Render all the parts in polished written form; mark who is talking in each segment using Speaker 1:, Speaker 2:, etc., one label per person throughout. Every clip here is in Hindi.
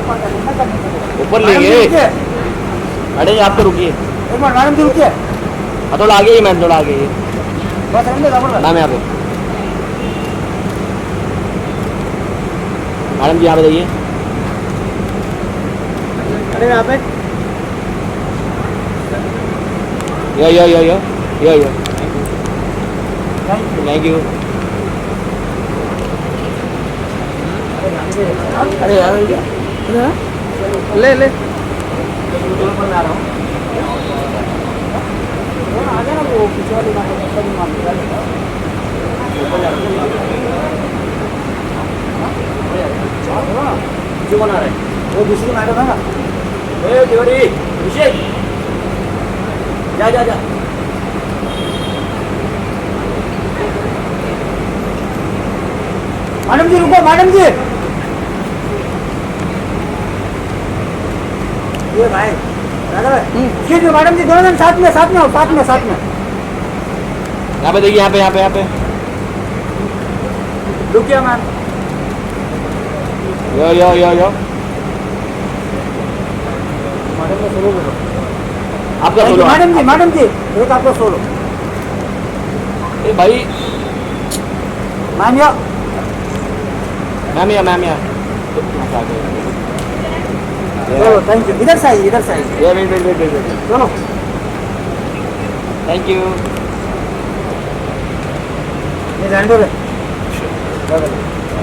Speaker 1: ऊपर लेंगे। अरे आप तो रुकिए
Speaker 2: एक मिनट मैडम जी रुकिए।
Speaker 1: थोड़ा आगे ही मैम, थोड़ा आगे ही
Speaker 2: बस
Speaker 1: मैम यहाँ पे। मैडम जी यहाँ पे देखिए।
Speaker 2: अरे यहाँ पे
Speaker 1: यो थैंक यू।
Speaker 2: अरे यार ले ले आ रहा हूँ। आ जाना वो पीछे वाली जो बना रहे वो दूसरी मैडम है ना।
Speaker 1: तिवारी अभिषेक जा जा जा।
Speaker 2: मैडम जी रुको मैडम जी। ये भाई मैडम जी दोनों जन साथ में आओ साथ में।
Speaker 1: यहाँ पे देखिए, यहाँ पे
Speaker 2: रुकिए मैम।
Speaker 1: यो
Speaker 2: मैडम को सोलो बोलो।
Speaker 1: आपका सोलो।
Speaker 2: मैडम जी एक आपका सोलो।
Speaker 1: ए भाई
Speaker 2: मैम या चलो थैंक यू। इधर से आइए
Speaker 1: वेट
Speaker 2: चलो।
Speaker 1: Thank you.
Speaker 2: ये हैंडल है।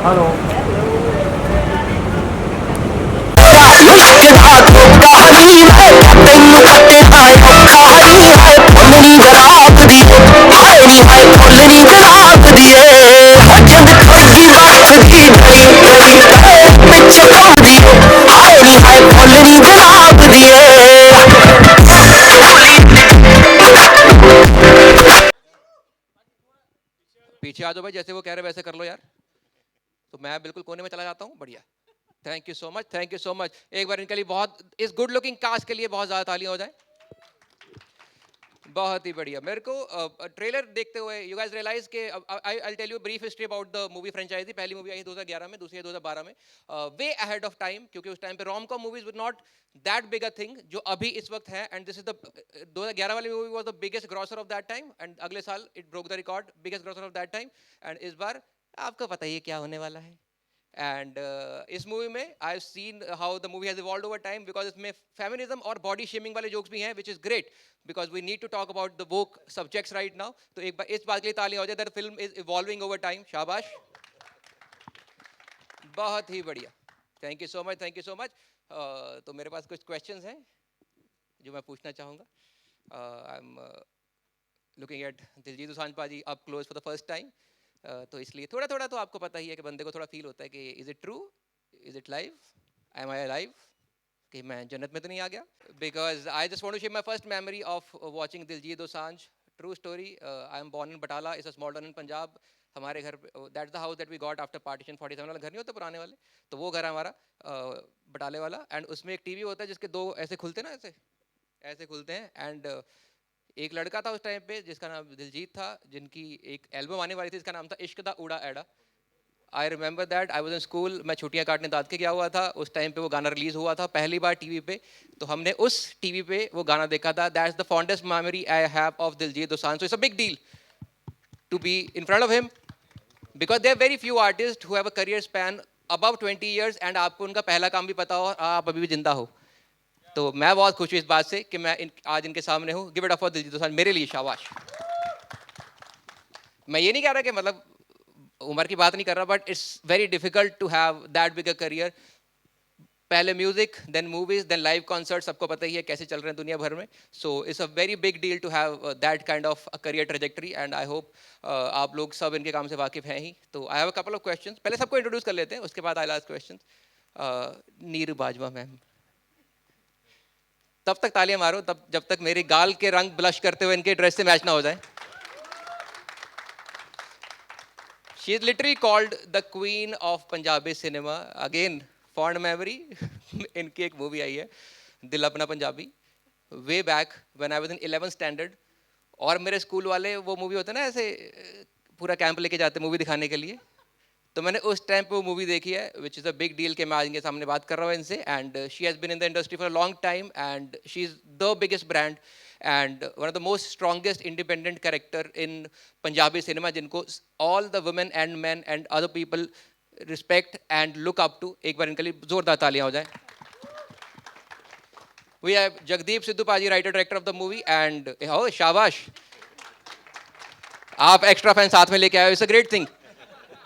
Speaker 2: हेलो
Speaker 3: पीछे आ जाओ भाई, जैसे वो कह रहे वैसे कर लो यार। तो मैं बिल्कुल कोने में चला जाता हूँ। बढ़िया, थैंक यू सो मच। एक बार इनके लिए बहुत, इस गुड लुकिंग कास्ट के लिए बहुत ज़्यादा तालियां हो जाए। बहुत ही बढ़िया। मेरे को ट्रेलर देखते हुए यू गाइस रियलाइज के I tell you brief history about the movie franchise. पहली मूवी आई 2011 में, दूसरी 2012 में, वे अहेड ऑफ टाइम, क्योंकि उस टाइम पे rom com movies were not that big a thing जो अभी इस वक्त है। एंड दिस इज द 2011 वाली movie was the biggest grocer of that time, and अगले साल it broke the record biggest grocer of that time. And इस बार आपको पता ही है क्या होने वाला है। एंड इस मूवी में I have seen how the movie has evolved over time, because इसमें फेमिनिज्म और बॉडी शेमिंग वाले जोक्स भी हैं, which is great, because we need to talk about the woke subjects right now. तो एक बार इस बात के लिए तालियां हो जाए, that film is evolving over time. शाबाश, बहुत ही बढ़िया। Thank you so much. तो मेरे पास कुछ क्वेश्चंस हैं जो मैं पूछना चाहूँगा। I am looking at Diljit Dosanjh paaji up close for the first time. तो इसलिए थोड़ा थोड़ा तो आपको पता ही है कि बंदे को थोड़ा फील होता है कि is it true, is it live, am I alive, कि मैं जन्नत में तो नहीं आ गया। Because I just want to share my first memory of watching Diljit Dosanjh. True story, I am born in Batala, it's a small town in Punjab. हमारे घर, that's the house that we got after partition. 47 वाला घर नहीं होता पुराने वाले, तो वो घर है हमारा, बटाले वाला। एंड उसमें एक टीवी होता है जिसके दो ऐसे खुलते ना, ऐसे ऐसे खुलते हैं। एंड एक लड़का था उस टाइम पे जिसका नाम दिलजीत था, जिनकी एक एल्बम आने वाली थी जिसका नाम था इश्क दा उड़ा एड़ा। I remember that, I was in school, मैं छुट्टियां काटने दाद के गया हुआ था। उस टाइम पे वो गाना रिलीज हुआ था पहली बार टीवी पे, तो हमने उस टीवी पे वो गाना देखा था। That's the fondest memory I have of Diljit Dosanjh. So it's a big deal to be in front of him, because there very few artist who have a career span above 20 years, and आपको उनका पहला काम भी पता हो और आप अभी भी जिंदा हो। तो मैं बहुत खुश हूँ इस बात से कि मैं आज इनके सामने हूँ। Give it up for Diljit Dosanjh, मेरे लिए शाबाश। मैं ये नहीं कह रहा कि मतलब उम्र की बात नहीं कर रहा, but it's very difficult to have that big a career. पहले music, then movies, then live concert, सबको पता ही है कैसे चल रहे हैं दुनिया भर में। So it's a very big deal to have that kind of a career trajectory, and I hope आप लोग सब इनके काम से वाकिफ हैं ही। तो I have a couple of questions, पहले सबको इंट्रोड्यूस कर लेते हैं, उसके बाद I will ask questions. Neeru Bajwa ma'am, तब तक तालियां मारो तब जब तक मेरे गाल के रंग ब्लश करते हुए इनके ड्रेस से मैच ना हो जाए। She is literally called the queen of Punjabi cinema. Again fond memory इनकी एक मूवी आई है दिल अपना Punjabi, way back when I was in 11th standard. और मेरे स्कूल वाले वो मूवी होते ना ऐसे पूरा कैंप लेके जाते मूवी दिखाने के लिए, तो मैंने उस टाइम पे वो मूवी देखी है, which is a big deal कि मैं आज इनके सामने बात कर रहा हूँ इनसे. And she has been in the industry for a long time and she is the biggest brand and one of the most strongest independent character in Punjabi cinema, जिनको all the women and man and other people respect and look up to. एक बार इनके लिए जोरदार तालियां हो जाए. We have Jagdeep Sidhu Paji, writer director of the movie, and oh शाबाश, आप एक्स्ट्रा फैन साथ में लेके आए हो, इट्स अ ग्रेट थिंग.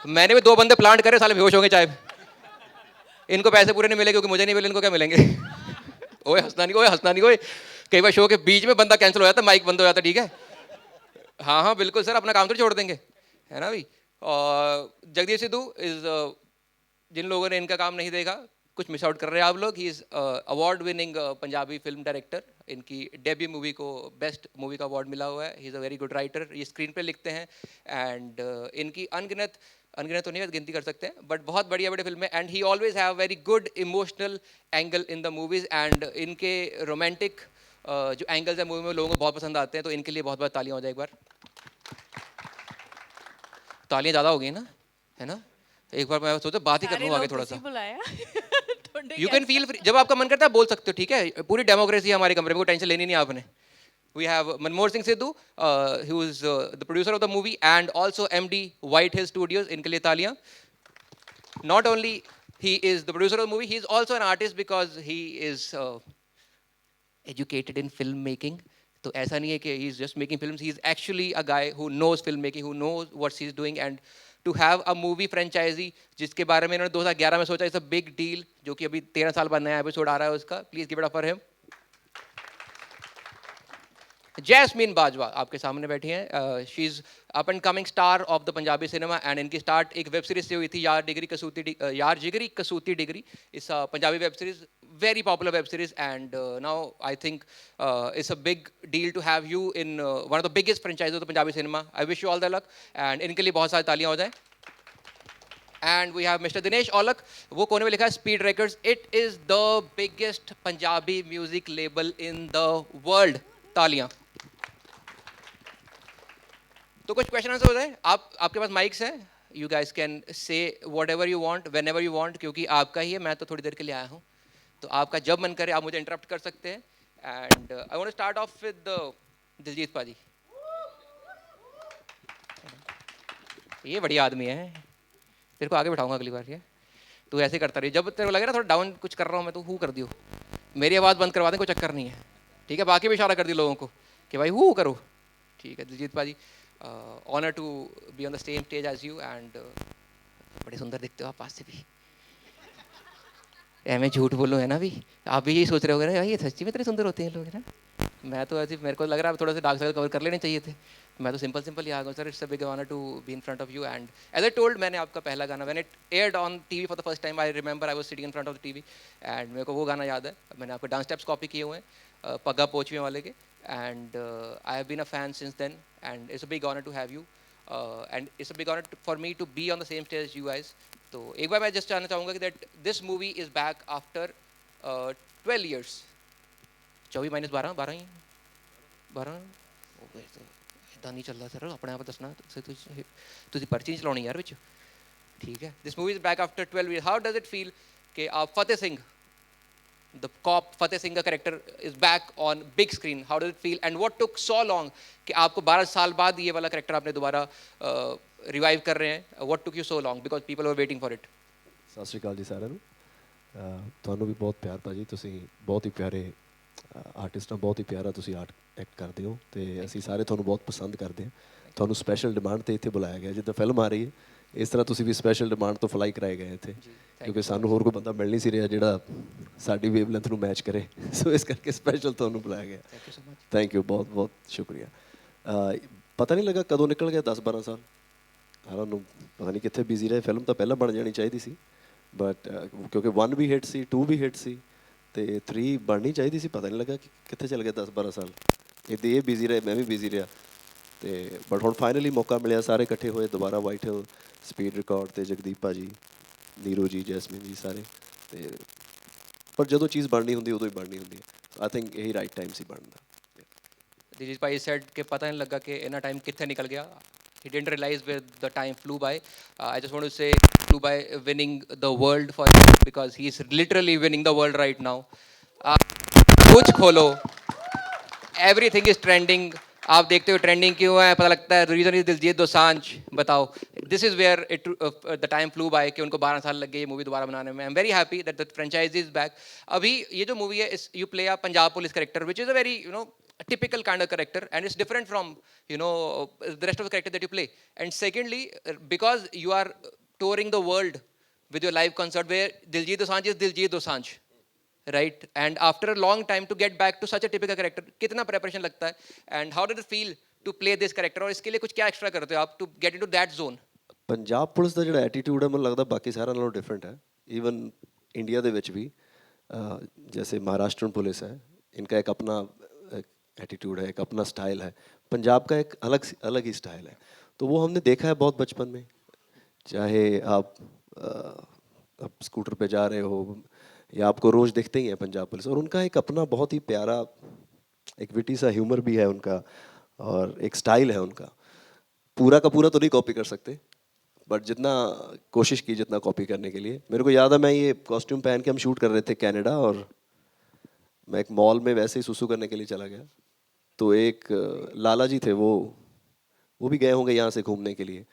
Speaker 3: मैंने भी 2 बंदे प्लांट करे, साले बेहोश हो गए चाय. इनको पैसे पूरे नहीं मिले क्योंकि मुझे नहीं मिले, इनको क्या मिलेंगे? ओए हंसना नहीं, ओए हंसना नहीं, ओए. कई बार शो के बीच में बंदा कैंसिल हो जाता है, माइक बंद हो जाता है, ठीक है? हाँ हाँ बिल्कुल सर, अपना काम तो छोड़ देंगे, है ना भाई. और जगदीप सिद्धू इज, जिन लोगों ने इनका काम नहीं देखा, कुछ मिस आउट कर रहे हैं आप लोग. He is award winning Punjabi film director. इनकी डेब्यू मूवी को बेस्ट मूवी का अवार्ड मिला हुआ है. He is a very good writer, ये स्क्रीन पे लिखते हैं. एंड इनकी अनगिनत अनगिनत तो नहीं, गिनती कर सकते हैं, बट बहुत बढ़िया बड़ी फिल्म है. And he always have very good emotional angle in the movies. And इनके रोमांटिक जो एंगल्स है मूवी में लोगों को बहुत पसंद आते हैं. तो इनके लिए बहुत बहुत तालियां हो जाए एक बार. तालियां ज़्यादा हो गई ना, है ना? एक बार मैं सोचा बात ही कर लूँ आगे थोड़ा सा. यू कैन फील फ्री, जब आपका मन करता है बोल सकते हो, ठीक है? पूरी डेमोक्रेसी है हमारे कमरे में, कोई टेंशन लेनी नहीं आपने. We have Manmohan Singh Sidhu, who is the producer of the movie and also MD White Hill Studios. इनके लिए तालियां. Not only he is the producer of the movie, he is also an artist because he is educated in filmmaking. तो ऐसा नहीं है कि he is just making films. He is actually a guy who knows filmmaking, who knows what he is doing. And to have a movie franchisee जिसके बारे में इन्होंने 2011 में सोचा, इट्स अ बिग डील, जो कि अभी 13 साल बाद नया एपिसोड आ रहा है उसका. Please give it up for him. Jasmine Bajwa आपके सामने बैठी हैं. She is up and coming star of the Punjabi cinema. And इनकी स्टार्ट एक वेब सीरीज से हुई थी, यार जिगरी कसूती डिग्री. इस Punjabi web series, very popular web series. And now I think it's a big deal to have you in one of the biggest franchises of the Punjabi cinema. I wish you all the luck. And इनके लिए बहुत सारी तालियां हो जाएं. And we have Mr. Dinesh Aulak. वो कोने में लिखा है Speed Records. It is the biggest Punjabi music label in the world. तालियां. तो कुछ क्वेश्चन आंसर हो जाए. आपके पास माइक्स हैं. You guys can say whatever you want, whenever you want, क्योंकि आपका ही है. मैं तो थोड़ी देर के लिए आया हूँ, तो आपका जब मन करे आप मुझे इंटरप्ट कर सकते हैं. And I want to start off with Diljit paaji. ये बढ़िया आदमी है, तेरे को आगे बिठाऊंगा अगली बार. ये तू ऐसे करता रही, जब तेरे को लगे ना थोड़ा डाउन कुछ कर रहा हूँ मैं, तो हु कर दियो, मेरी आवाज़ बंद करवा दें, कोई चक्कर नहीं है, ठीक है? बाकी भी इशारा कर दी लोगों को कि भाई हु करो, ठीक है? Diljit paaji, honour to be on the same stage as you. And बड़े सुंदर दिखते हो आप पास से भी. मैं झूठ बोलूँ, है ना? भी आप भी यही सोच रहे होगे ना, भाई ये सच्ची में इतने सुंदर होते हैं लोग, है ना? मैं तो ऐसे, मेरे को लग रहा है थोड़ा सा डार्क सर्कल कवर कर लेने चाहिए थे. मैं तो सिंपल ही आ गया. Sir, it's a big honour to be in front of you. And as I told, मैंने आपका पहला गाना when it aired on TV for the first time, I remember I was sitting in front of the TV. And मेरे को वो गाना याद है. मैंने आपके डांस स्टेप्स कॉपी किए हुए हैं, पग्गा पोचवे वाले के. And I have been a fan since then. And it's a big honour to have you. And it's a big honour for me to be on the same stage as you guys. तो एक बार मैं जस्ट जानना चाहूँगा कि that this movie is back after 12 years. 24 minus 12 12 ही 12 हो गए. तो इतना नहीं चल रहा सर, अपने आप दसना तुझे पर्ची नहीं चलानी यार विच, ठीक है? This movie is back after 12 years. How does it feel कि आप फतेह सिंह, द कॉप फतेह सिंह का character is back on big screen? How does it feel and what took so long कि आपको 12 साल बाद ये वाला कैरेक्टर आपने दोबारा रिवाइव कर रहे हैं? What took you so long because people were waiting for it?
Speaker 4: ਸਤਿ ਸ਼੍ਰੀ ਅਕਾਲ ਜੀ ਸਾਰਿਆਂ ਨੂੰ. ਤੁਹਾਨੂੰ ਵੀ ਬਹੁਤ ਪਿਆਰ ਭਾਜੀ, ਤੁਸੀਂ ਬਹੁਤ ਹੀ ਪਿਆਰੇ ਆਰਟਿਸਟ ਹੋ, ਬਹੁਤ ਹੀ ਪਿਆਰਾ ਤੁਸੀਂ ਆਰਟ ਐਕਟ ਕਰਦੇ ਹੋ, ਤੇ ਅਸੀਂ ਸਾਰੇ ਤੁਹਾਨੂੰ ਬਹੁਤ ਪਸੰਦ ਕਰਦੇ ਹਾਂ. ਤੁਹਾਨੂੰ ਸਪੈਸ਼ਲ ਡਿਮਾਂਡ 'ਤੇ ਇੱਥੇ ਬੁਲਾਇਆ ਗਿਆ. ਜਿੱਦਾਂ ਫਿਲਮ ਆ ਰਹੀ ਹੈ, ਇਸ ਤਰ੍ਹਾਂ ਤੁਸੀਂ ਵੀ ਸਪੈਸ਼ਲ ਡਿਮਾਂਡ ਤੋਂ ਫਲਾਈ ਕਰਾਏ ਗਏ ਇੱਥੇ, ਕਿਉਂਕਿ ਸਾਨੂੰ ਹੋਰ ਕੋਈ ਬੰਦਾ ਮਿਲ ਨਹੀਂ ਸੀ ਰਿਹਾ ਜਿਹੜਾ ਸਾਡੀ ਵੇਵਲੈਂਥ ਨੂੰ ਮੈਚ ਕਰੇ. ਸੋ ਇਸ ਕਰਕੇ ਸਪੈਸ਼ਲ ਤੁਹਾਨੂੰ ਬੁਲਾਇਆ ਗਿਆ. ਥੈਂਕ ਯੂ, ਬਹੁਤ ਬਹੁਤ ਸ਼ੁਕਰੀਆ. ਪਤਾ ਨਹੀਂ ਲੱਗਾ ਕਦੋਂ ਨਿਕਲ ਗਿਆ 10-12 ਸਾਲ. ਸਾਰਿਆਂ ਨੂੰ ਪਤਾ ਨਹੀਂ ਕਿੱਥੇ ਬਿਜ਼ੀ ਰਹੇ. ਫਿਲਮ ਤਾਂ ਪਹਿਲਾਂ ਬਣ ਜਾਣੀ ਚਾਹੀਦੀ ਸੀ, ਬਟ ਕਿਉਂਕਿ 1 ਵੀ ਹਿੱਟ ਸੀ, 2 ਵੀ ਹਿੱਟ ਸੀ, ਅਤੇ 3 ਬਣਨੀ ਚਾਹੀਦੀ ਸੀ. ਪਤਾ ਨਹੀਂ ਲੱਗਾ ਕਿ ਕਿੱਥੇ ਚੱਲ ਗਿਆ 10-12 ਸਾਲ. ਇੱਦਾਂ ਇਹ ਬਿਜ਼ੀ ਰਹੇ, ਮੈਂ ਵੀ ਬਿਜ਼ੀ ਰਿਹਾ. ਅਤੇ ਬਟ ਹੁਣ ਫਾਈਨਲੀ ਮੌਕਾ ਮਿਲਿਆ, ਸਾਰੇ ਇਕੱਠੇ ਹੋਏ ਦੁਬਾਰਾ. ਵਾਈਟ ਹਿੱਲ, ਸਪੀਡ ਰਿਕਾਰਡ, ਅਤੇ ਜਗਦੀਪ ਭਾਜੀ, ਨੀਰੂ ਜੀ, ਜੈਸਮੀਨ ਜੀ, ਸਾਰੇ. ਅਤੇ ਪਰ ਜਦੋਂ ਚੀਜ਼ ਬਣਨੀ ਹੁੰਦੀ ਉਦੋਂ ਹੀ ਬਣਨੀ ਹੁੰਦੀ ਹੈ. ਆਈ ਥਿੰਕ ਇਹੀ ਰਾਈਟ ਟਾਈਮ ਸੀ ਬਣਨ ਦਾ.
Speaker 3: दिलीप भाई सेड कि पता नहीं लगा कि इतना टाइम कितने निकल गया. he didn't realize where the time flew by. I just want to say flew by winning the world for him because he is literally winning the world right now. कुछ खोलो, everything is trending. आप देखते हो ट्रेंडिंग क्यों है, पता लगता है रीजन इज दिलजीत दोसांझ. बताओ, this is where it the time flew by कि उनको 12 साल लग गए ये मूवी दोबारा बनाने में. I am very happy that the franchise is back. अभी ये जो मूवी है, you play a Punjab police character which is a very typical kind of character, and it's different from the rest of the character that you play. And secondly, because you are touring the world with your live concert where Diljit Dosanjh is Diljit Dosanjh, right? And after a long time to get back to such a typical character, कितना preparation लगता है, and how did it feel to play this character? और इसके लिए कुछ क्या extra करते हो आप to get into that zone?
Speaker 4: Punjab police ਦਾ ਜਿਹੜਾ ਐਟੀਟਿਊਡ ਹੈ ਮੈਨੂੰ ਲੱਗਦਾ ਬਾਕੀ ਸਾਰਿਆਂ ਨਾਲੋਂ ਡਿਫਰੈਂਟ ਹੈ. ਈਵਨ ਇੰਡੀਆ ਦੇ ਵਿੱਚ ਵੀ जैसे महाराष्ट्र पुलिस है, इनका एक अपना एटीट्यूड है, एक अपना स्टाइल है. पंजाब का एक अलग ही स्टाइल है. तो वो हमने देखा है बहुत बचपन में. चाहे आप स्कूटर पे जा रहे हो या आपको रोज़ देखते ही हैं पंजाब पुलिस, और उनका एक अपना बहुत ही प्यारा एक विटी सा ह्यूमर भी है उनका, और एक स्टाइल है उनका. पूरा का पूरा तो नहीं कॉपी कर सकते, बट जितना कोशिश की जितना कॉपी करने के लिए. मेरे को याद है मैं ये कॉस्ट्यूम पहन के हम शूट कर रहे थे कनाडा, और मैं एक मॉल में वैसे ही सुसु करने के लिए चला गया. तो एक लाला जी थे, वो भी गए होंगे यहाँ से घूमने के लिए.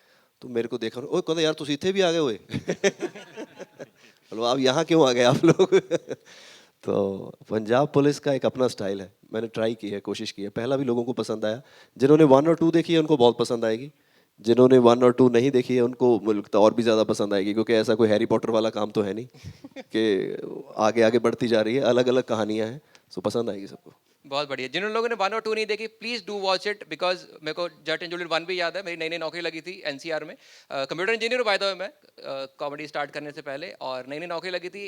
Speaker 4: तो मेरे को देखा, ओए कहते यार तुम इतने भी आ गए हुए. बोलो आप यहाँ क्यों आ गए आप लोग. तो पंजाब पुलिस का एक अपना स्टाइल है. मैंने ट्राई की है, कोशिश की है. पहला भी लोगों को पसंद आया. जिन्होंने 1 और 2 देखी है उनको बहुत पसंद आएगी. जिन्होंने 1 और 2 नहीं देखी है उनको मुझे लगता है और भी ज़्यादा पसंद आएगी, क्योंकि ऐसा कोई हैरी पॉटर वाला काम तो है नहीं कि आगे आगे बढ़ती जा रही है. अलग अलग कहानियाँ हैं, सो पसंद आएगी सबको.
Speaker 3: बहुत बढ़िया. जिन लोगों ने 1 और 2 नहीं देखी, please do watch it, because मेरे को जट एंड जूलियट 1 भी याद है. मेरी नई नई नौकरी लगी थी एनसीआर में. कंप्यूटर इंजीनियर हूँ बाय द वे मैं, कॉमेडी स्टार्ट करने से पहले, और नई नई नौकरी लगी थी.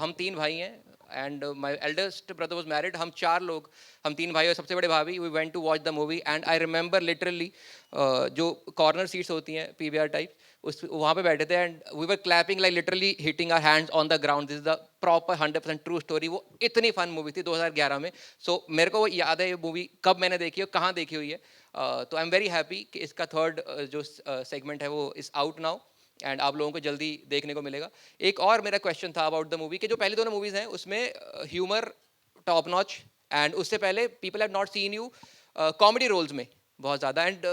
Speaker 3: हम 3 भाई हैं, and my eldest brother was married. हम 4 लोग, हम 3 भाई और सबसे बड़े भाभी, we went to watch the movie. And I remember literally जो कॉर्नर सीट्स होती हैं पीवीआर टाइप, उस वहाँ पे बैठे थे, and we were clapping like literally hitting our hands on the ground. This is the proper 100% true story. वो इतनी फन मूवी थी 2011 में. सो मेरे को वो याद है ये मूवी कब मैंने देखी है, कहाँ देखी हुई है. तो आई एम वेरी हैप्पी कि इसका 3rd जो सेगमेंट है वो इज आउट नाउ, एंड आप लोगों को जल्दी देखने को मिलेगा. एक और मेरा क्वेश्चन था अबाउट द मूवी कि जो पहली दोनों मूवीज़ हैं उसमें ह्यूमर टॉप नॉच, एंड उससे पहले people have not seen you comedy roles में बहुत ज़्यादा. एंड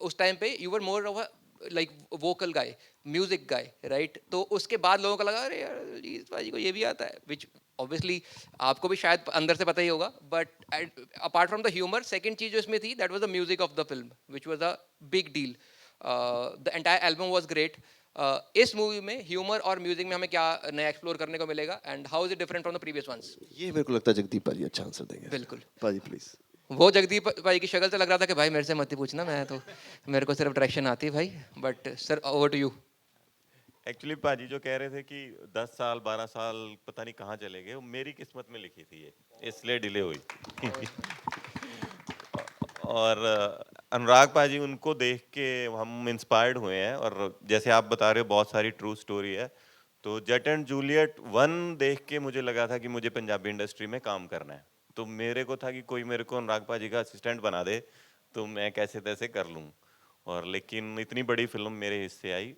Speaker 3: उस टाइम पे you were more of like vocal guy, music guy, right. तो उसके बाद लोगों को लगा अरे यार जीत भाई को ये भी आता है, विच ऑब्वियसली आपको भी शायद अंदर से पता ही होगा. But apart from the humour, second चीज़ जो इसमें थी that was the music of the film, which was a big deal. The entire album was great. इस मूवी में ह्यूमर और म्यूजिक में हमें क्या नया एक्सप्लोर करने को मिलेगा, and how is it different from the previous ones?
Speaker 4: ये मेरे को लगता है जगदीप भाजी अच्छा आंसर देंगे.
Speaker 3: बिल्कुल
Speaker 4: भाजी प्लीज.
Speaker 3: वो जगदीप भाई की शक्ल से लग रहा था कि भाई मेरे से मत ही पूछना, मैं तो मेरे को सिर्फ डायरेक्शन आती है भाई. But sir over to you.
Speaker 5: Actually paaji जो कह रहे थे कि 10 साल 12 साल पता नहीं कहाँ चले गए, वो मेरी किस्मत में लिखी थी ये, इसलिए डिले हुई. और अनुराग पाजी, उनको देख के हम इंस्पायर्ड हुए हैं, और जैसे आप बता रहे हो बहुत सारी ट्रू स्टोरी है. तो जट एंड जूलियट 1 देख के मुझे लगा था कि मुझे पंजाबी इंडस्ट्री में काम करना है. तो मेरे को था कि कोई मेरे को अनुराग पाजी का असिस्टेंट बना दे तो मैं कैसे तैसे कर लूँ. और लेकिन इतनी बड़ी फिल्म मेरे हिस्से आई,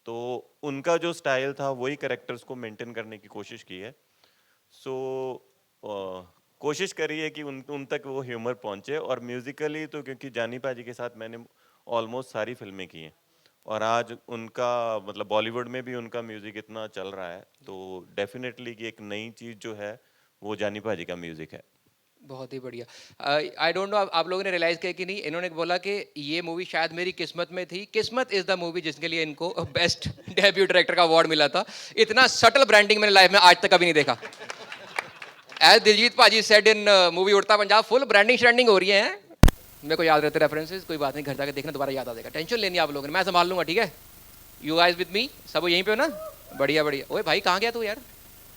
Speaker 5: तो उनका जो स्टाइल था वही कैरेक्टर्स को मेंटेन करने की कोशिश की है. सो कोशिश करी है कि उन तक वो ह्यूमर पहुंचे. और म्यूजिकली तो क्योंकि जानी पाजी के साथ मैंने ऑलमोस्ट सारी फिल्में की हैं, और आज उनका मतलब बॉलीवुड में भी उनका म्यूजिक इतना चल रहा है, तो डेफिनेटली कि एक नई चीज़ जो है वो जानी पाजी का म्यूजिक है.
Speaker 3: बहुत ही बढ़िया. आई डोंट नो आप लोगों ने रियलाइज किया कि नहीं, इन्होंने बोला कि ये मूवी शायद मेरी किस्मत में थी. किस्मत इज द मूवी जिसके लिए इनको बेस्ट डेब्यू डायरेक्टर का अवार्ड मिला था. इतना सटल ब्रांडिंग मैंने लाइफ में आज तक कभी नहीं देखा. एज दिलजीत पाजी सेड इन मूवी उड़ता पंजाब, फुल ब्रांडिंग श्रांडिंग हो रही है. मेरे को याद रहते रेफरेंसेस, कोई बात नहीं, घर जाकर देखना दोबारा याद आ जाएगा. टेंशन लेनी आप लोगों ने, मैं संभाल लूंगा. ठीक है, यू गाइस विद मी, सब यहीं पे हो ना. बढ़िया बढ़िया. ओए भाई कहाँ गया तू यार,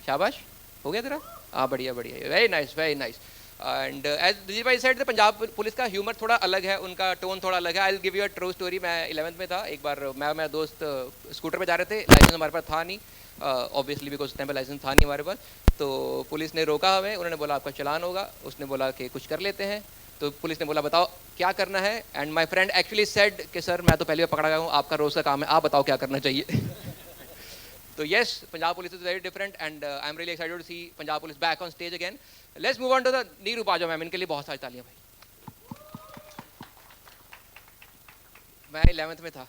Speaker 3: शाबाश, हो गया तेरा. हाँ बढ़िया बढ़िया, very nice very nice. And as Diljit भाई सेड, पंजाब पुलिस का ह्यूमर थोड़ा अलग है, उनका टोन थोड़ा अलग है. I will give you a true story. मैं 11th में था, एक बार मैं मेरा दोस्त स्कूटर पे जा रहे थे, लाइसेंस हमारे पास था नहीं ऑब्वियसली, बिकॉज उस टाइम पे लाइसेंस था नहीं हमारे पास. तो पुलिस ने रोका हमें, उन्होंने बोला आपका चलान होगा. उसने बोला कि कुछ कर लेते हैं. तो पुलिस ने बोला बताओ क्या करना है, and my friend actually said कि सर मैं तो पहली बार पकड़ा गया हूँ, आपका रोज़ का काम है, आप बताओ क्या करना चाहिए. So yes, Punjab Police is very different, and I'm really excited to see Punjab Police back on stage again. Let's move on to the Neeru Bajwa ma'am, इनके लिए बहुत सारी तालियां भाई. मैं 11th में था,